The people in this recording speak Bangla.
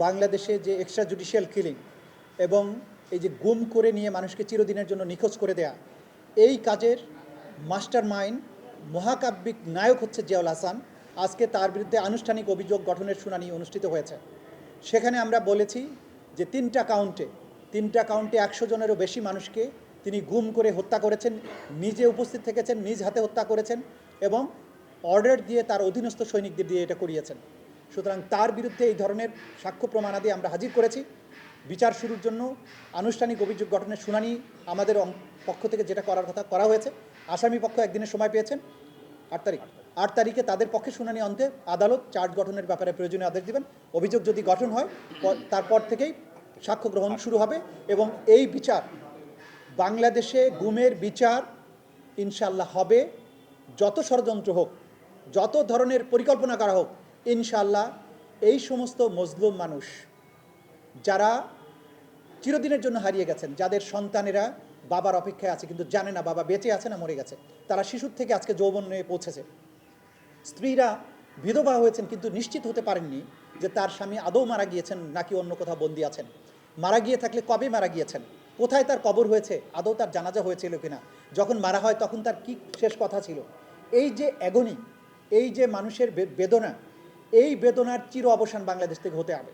বাংলাদেশে যে এক্সট্রা জুডিশিয়াল কিলিং এবং এই যে গুম করে নিয়ে মানুষকে চিরদিনের জন্য নিখোঁজ করে দেয়া, এই কাজের মাস্টার মাইন্ড মহাকাব্যিক নায়ক হচ্ছে জিয়াউল হাসান। আজকে তার বিরুদ্ধে আনুষ্ঠানিক অভিযোগ গঠনের শুনানি অনুষ্ঠিত হয়েছে। সেখানে আমরা বলেছি যে তিনটা কাউন্টে 100 জনেরও বেশি মানুষকে তিনি গুম করে হত্যা করেছেন, নিজে উপস্থিত থেকেছেন, নিজ হাতে হত্যা করেছেন এবং অর্ডার দিয়ে তার অধীনস্থ সৈনিকদের দিয়ে এটা করিয়েছেন। সুতরাং তার বিরুদ্ধে এই ধরনের সাক্ষ্য প্রমাণাদি আমরা হাজির করেছি। বিচার শুরুর জন্য আনুষ্ঠানিক অভিযোগ গঠনের শুনানি আমাদের পক্ষ থেকে যেটা করার কথা করা হয়েছে। আসামি পক্ষ একদিনের সময় পেয়েছেন, 8 তারিখে তাদের পক্ষে শুনানি অন্তে আদালত চার্জ গঠনের ব্যাপারে প্রয়োজনীয় আদেশ দিবেন। অভিযোগ যদি গঠন হয় তারপর থেকেই সাক্ষ্য গ্রহণ শুরু হবে এবং এই বিচার, বাংলাদেশে গুমের বিচার ইনশাআল্লাহ হবে। যত ষড়যন্ত্র হোক, যত ধরনের পরিকল্পনা করা হোক, ইনশাআল্লাহ এই সমস্ত মজলুম মানুষ যারা চিরদিনের জন্য হারিয়ে গেছেন, যাদের সন্তানেরা বাবার অপেক্ষায় আছে কিন্তু জানে না বাবা বেঁচে আছে না মরে গেছে, তারা শিশুর থেকে আজকে যৌবনে পৌঁছেছে, স্ত্রীরা বিধবা হয়েছেন কিন্তু নিশ্চিত হতে পারেননি যে তার স্বামী আদৌ মারা গিয়েছেন নাকি অন্য কোথাও বন্দী আছেন, মারা গিয়ে থাকলে কবে মারা গিয়েছেন, কোথায় তার কবর হয়েছে, আদৌ তার জানাজা হয়েছিল কিনা, যখন মারা হয় তখন তার কি শেষ কথা ছিল। এই যে অ্যাগনি, এই যে মানুষের বেদনা, এই বেদনার চির অবসান বাংলাদেশ থেকে হতে হবে।